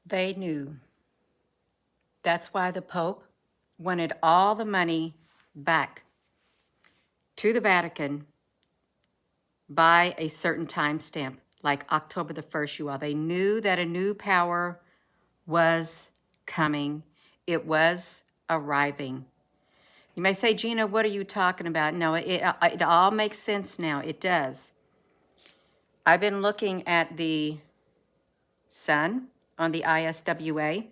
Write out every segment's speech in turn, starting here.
They knew. That's why the Pope wanted all the money back to the Vatican by a certain time stamp, like October the 1st, you all. They knew that a new power was coming. It was arriving. You may say, Gina, what are you talking about? No, it all makes sense now. It does. I've been looking at the sun on the ISWA,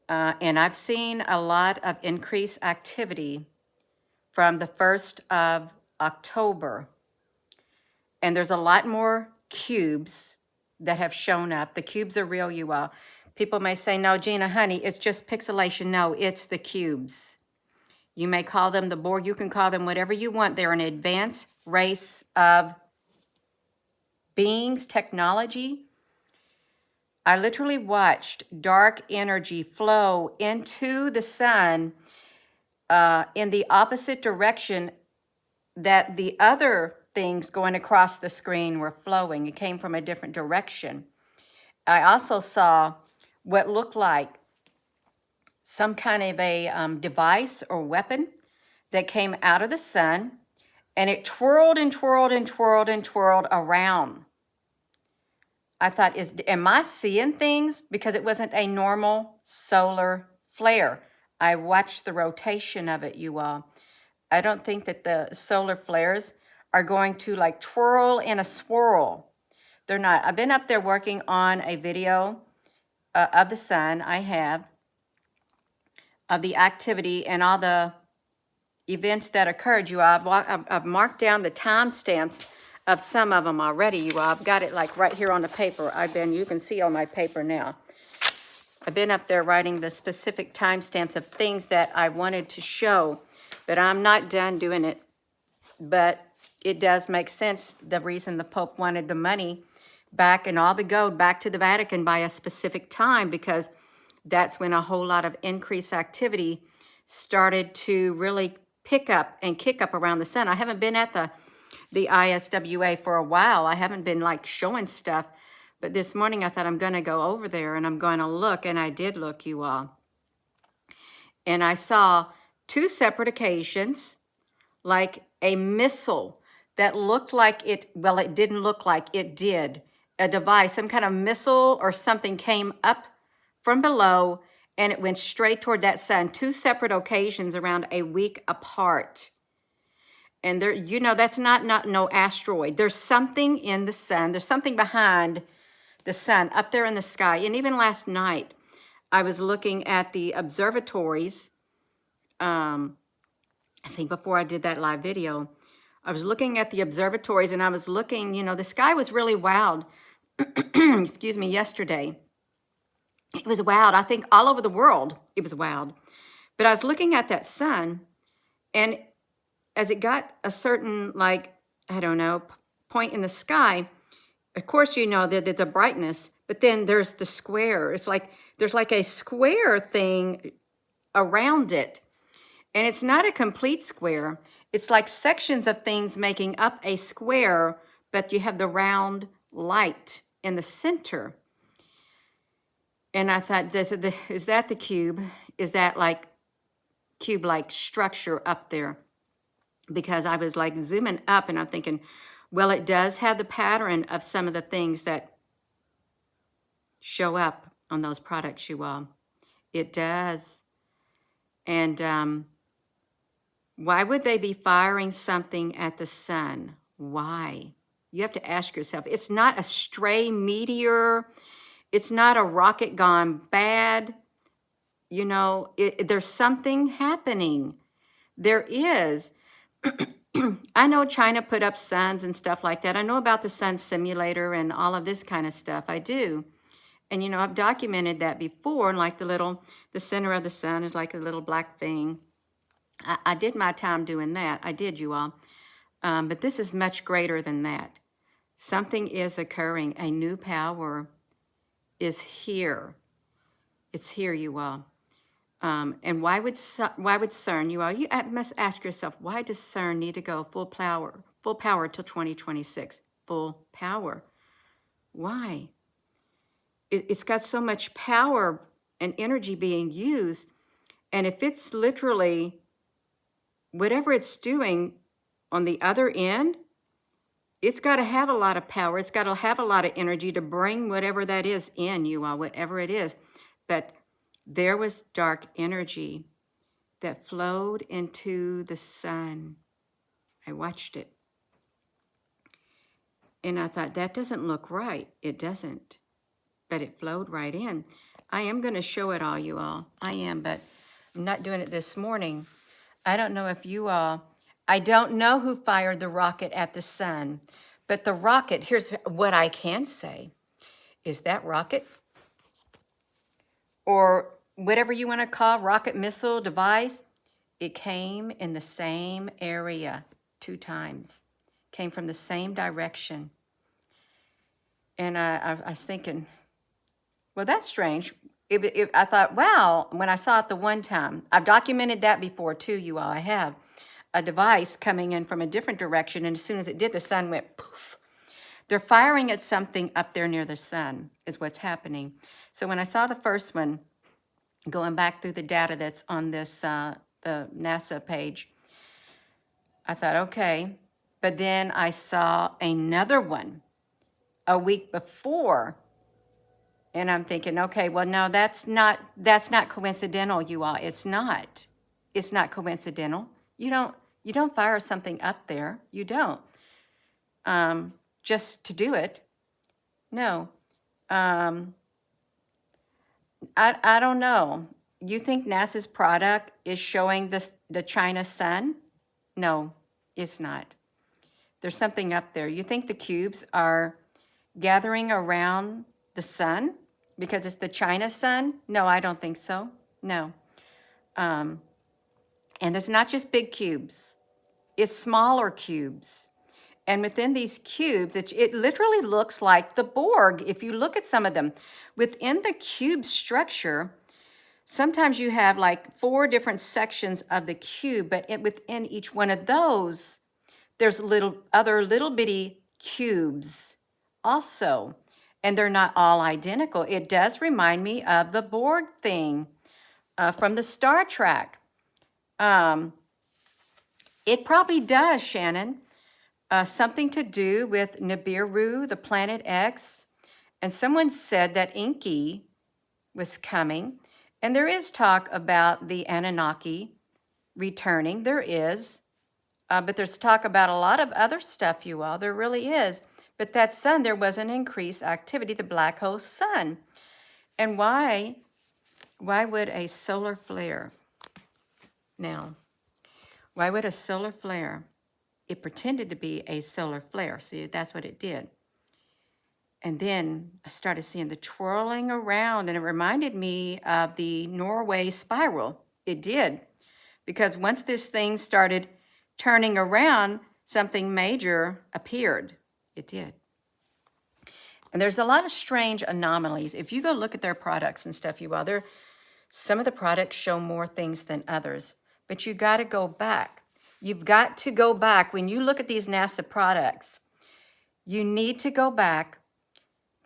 and I've seen a lot of increased activity from the 1st of October. And there's a lot more cubes that have shown up. The cubes are real, you all. People may say, no, Gina, honey, it's just pixelation. No, it's the cubes. You may call them the Borg. You can call them whatever you want. They're an advanced race of beings, technology. I literally watched dark energy flow into the sun in the opposite direction that the other things going across the screen were flowing. It came from a different direction. I also saw what looked like some kind of a device or weapon that came out of the sun, and it twirled and twirled and twirled and twirled around. I thought, am I seeing things? Because it wasn't a normal solar flare. I watched the rotation of it, you all. I don't think that the solar flares are going to like twirl in a swirl. They're not. I've been up there working on a video of the sun. I have of the activity and all the events that occurred. You all, I've marked down the timestamps of some of them already. You all, I've got it like right here on the paper. You can see on my paper now. I've been up there writing the specific timestamps of things that I wanted to show, but I'm not done doing it. But it does make sense, the reason the Pope wanted the money back and all the gold back to the Vatican by a specific time, because that's when a whole lot of increased activity started to really pick up and kick up around the sun. I haven't been at the ISWA for a while. I haven't been like showing stuff, but this morning I thought I'm going to go over there and I'm going to look, and I did look, you all. And I saw two separate occasions, like a missile that looked like it, well, it didn't look like it did. A device, some kind of missile or something came up from below and it went straight toward that sun. Two separate occasions around a week apart. And there, you know, that's not no asteroid. There's something in the sun. There's something behind the sun up there in the sky. And even last night, I was looking at the observatories. I think before I did that live video, I was looking at the observatories and I was looking, you know, the sky was really wild. Excuse me, yesterday. It was wild. I think all over the world, it was wild. But I was looking at that sun, and as it got a certain, like, I don't know, point in the sky, of course, you know, there's a brightness, but then there's the square. It's like, there's like a square thing around it. And it's not a complete square. It's like sections of things making up a square, but you have the round light in the center. And I thought, is that the cube? Is that like cube-like structure up there? Because I was like zooming up and I'm thinking, well, it does have the pattern of some of the things that show up on those products, you all. It does. And why would they be firing something at the sun? Why? You have to ask yourself. It's not a stray meteor. It's not a rocket gone bad. You know, there's something happening. There is. I know China put up suns and stuff like that. I know about the sun simulator and all of this kind of stuff. I do. And, you know, I've documented that before, like the center of the sun is like a little black thing. I did my time doing that. I did, you all. But this is much greater than that. Something is occurring. A new power is here. It's here, you all. And why would CERN, you all, you must ask yourself, why does CERN need to go full power till 2026? Full power. Why? it's got so much power and energy being used. And if it's literally whatever it's doing on the other end, it's got to have a lot of power. It's got to have a lot of energy to bring whatever that is in, you all, whatever it is. But there was dark energy that flowed into the sun. I watched it. And I thought, that doesn't look right. It doesn't. But it flowed right in. I am going to show it all, you all. I am, but I'm not doing it this morning. I don't know if you all, I don't know who fired the rocket at the sun, but the rocket, here's what I can say, is that rocket, or whatever you want to call rocket missile device, it came in the same area 2 times, came from the same direction. And I was thinking, well, that's strange. I thought, wow, when I saw it the one time, I've documented that before too, you all. I have a device coming in from a different direction, and as soon as it did, the sun went poof. They're firing at something up there near the sun is what's happening. So when I saw the first one, going back through the data that's on this, the NASA page, I thought, okay. But then I saw another one a week before, and I'm thinking, okay, well, no, that's not coincidental, you all. It's not. It's not coincidental. You don't fire something up there. You don't. Just to do it. No. I don't know. You think NASA's product is showing the China sun? No, it's not. There's something up there. You think the cubes are gathering around the sun because it's the China sun? No, I don't think so. No. And it's not just big cubes. It's smaller cubes. And within these cubes, it literally looks like the Borg. If you look at some of them, within the cube structure, sometimes you have like 4 different sections of the cube, but within each one of those, there's other little bitty cubes also. And they're not all identical. It does remind me of the Borg thing from the Star Trek. It probably does, Shannon. Something to do with Nibiru, the planet X. And someone said that Inky was coming. And there is talk about the Anunnaki returning. There is. But there's talk about a lot of other stuff, you all. There really is. But that sun, there was an increased activity, the black hole sun. And why would a solar flare? Now, why would a solar flare? It pretended to be a solar flare. See, that's what it did. And then I started seeing the twirling around, and it reminded me of the Norway spiral. It did. Because once this thing started turning around, something major appeared. It did. And there's a lot of strange anomalies. If you go look at their products and stuff, some of the products show more things than others. But you got to go back. You've got to go back. When you look at these NASA products, you need to go back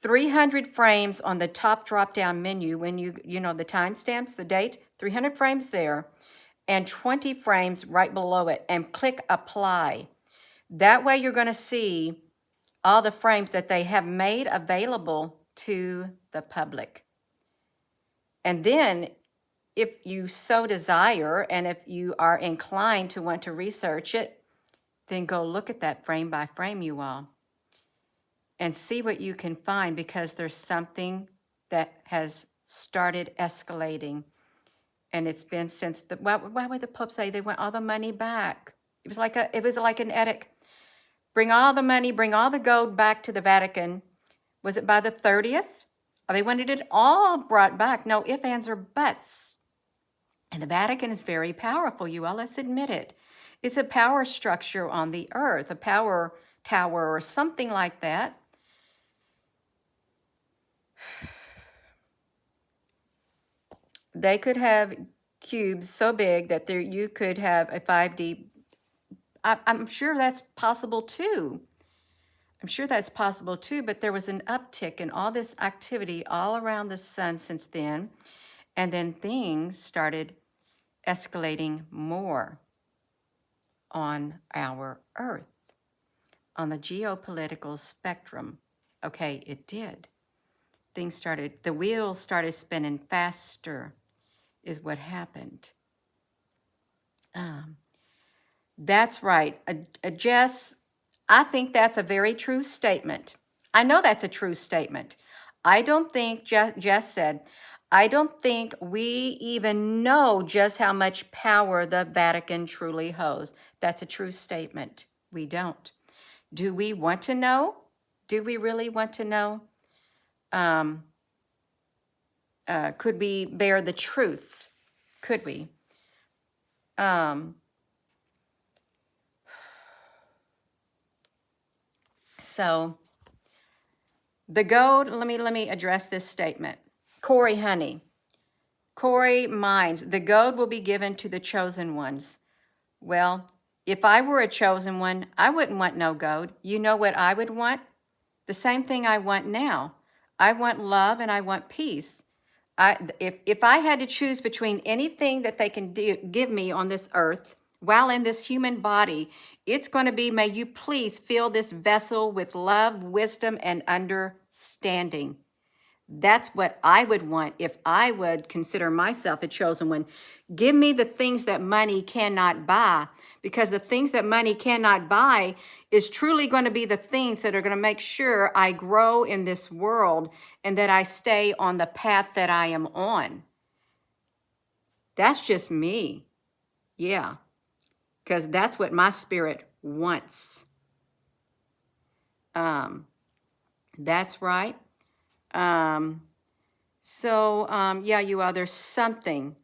300 frames on the top drop-down menu when you know the timestamps, the date, 300 frames there, and 20 frames right below it, and click apply. That way you're going to see all the frames that they have made available to the public. And then if you so desire, and if you are inclined to want to research it, then go look at that frame by frame, you all, and see what you can find, because there's something that has started escalating. And it's been since why would the Pope say they want all the money back? It was like an edict. Bring all the money, bring all the gold back to the Vatican. Was it by the 30th? They wanted it all brought back. No ifs, ands, or buts. And the Vatican is very powerful, you all. Let's admit it. It's a power structure on the earth, a power tower or something like that. They could have cubes so big that you could have a 5D. I'm sure that's possible too. I'm sure that's possible too, but there was an uptick in all this activity all around the sun since then. And then things started escalating more on our Earth, on the geopolitical spectrum. Okay, it did. The wheels started spinning faster, is what happened. Um, that's right. Jess, I think that's a very true statement. I know that's a true statement. I don't think, Jess said, I don't think we even know just how much power the Vatican truly holds. That's a true statement. We don't. Do we want to know? Do we really want to know? Um, could we bear the truth? Could we? Um, so the gold, let me address this statement. Corey Honey, Corey Mines, the gold will be given to the chosen ones. Well, if I were a chosen one, I wouldn't want no gold. You know what I would want? The same thing I want now. I want love and I want peace. If I had to choose between anything that they can give me on this earth while in this human body, it's going to be, may you please fill this vessel with love, wisdom, and understanding. That's what I would want if I would consider myself a chosen one. Give me the things that money cannot buy, because the things that money cannot buy is truly going to be the things that are going to make sure I grow in this world and that I stay on the path that I am on. That's just me. Yeah, because that's what my spirit wants. That's right. Yeah, you all, there's something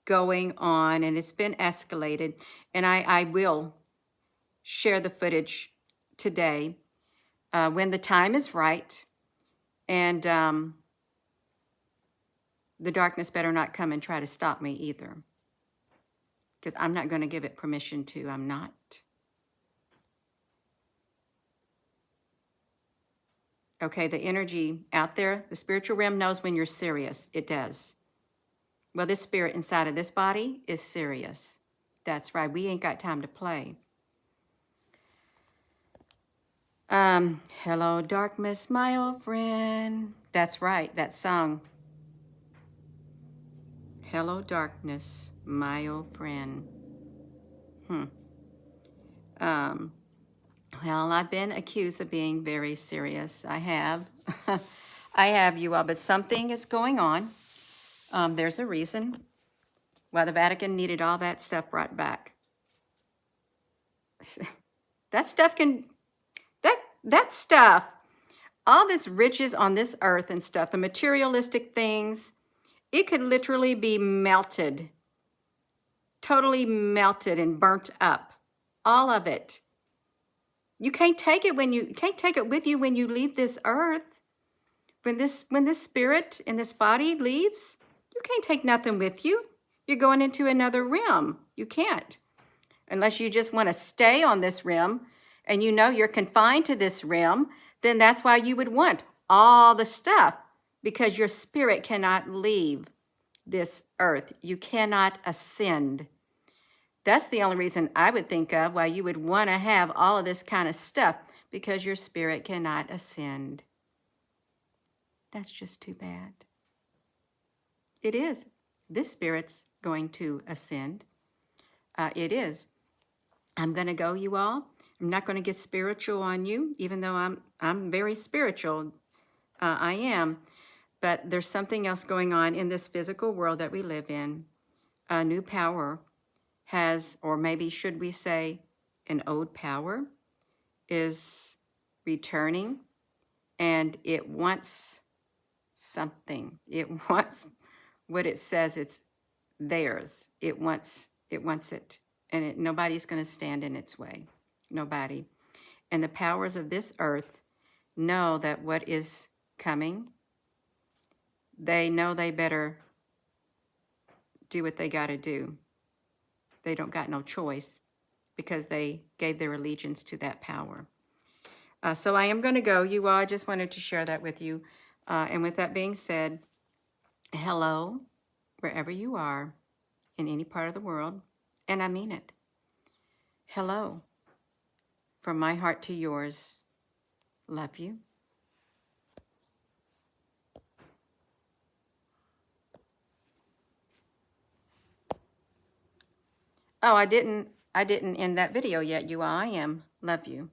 going on, and it's been escalated. And I will share the footage today when the time is right. And the darkness better not come and try to stop me either, because I'm not going to give it permission to. I'm not. Okay, the energy out there, the spiritual realm knows when you're serious. It does. Well, this spirit inside of this body is serious. That's right. We ain't got time to play. Hello, darkness, my old friend. That's right, that song. Hello, darkness, my old friend. Well, I've been accused of being very serious. I have. I have, you all, but something is going on. There's a reason why the Vatican needed all that stuff brought back. That stuff that stuff, all this riches on this earth and stuff, the materialistic things, it could literally be melted, totally melted and burnt up. All of it. You can't take it with you when you leave this earth. When this spirit in this body leaves, you can't take nothing with you. You're going into another realm. You can't. Unless you just want to stay on this realm and you know you're confined to this realm, then that's why you would want all the stuff, because your spirit cannot leave this earth. You cannot ascend. That's the only reason I would think of why you would want to have all of this kind of stuff, because your spirit cannot ascend. That's just too bad. It is. This spirit's going to ascend. It is. I'm going to go, you all. I'm not going to get spiritual on you, even though I'm very spiritual. I am. But there's something else going on in this physical world that we live in. A new power has, or maybe should we say, an old power is returning, and it wants something. It wants what it says it's theirs. It wants it. And nobody's going to stand in its way. Nobody. And the powers of this earth know that what is coming, they know they better do what they got to do. They don't got no choice, because they gave their allegiance to that power. So I am going to go. You all, I just wanted to share that with you. And with that being said, hello, wherever you are in any part of the world. And I mean it. Hello, from my heart to yours. Love you. Oh, I didn't end that video yet, you all. I am. Love you.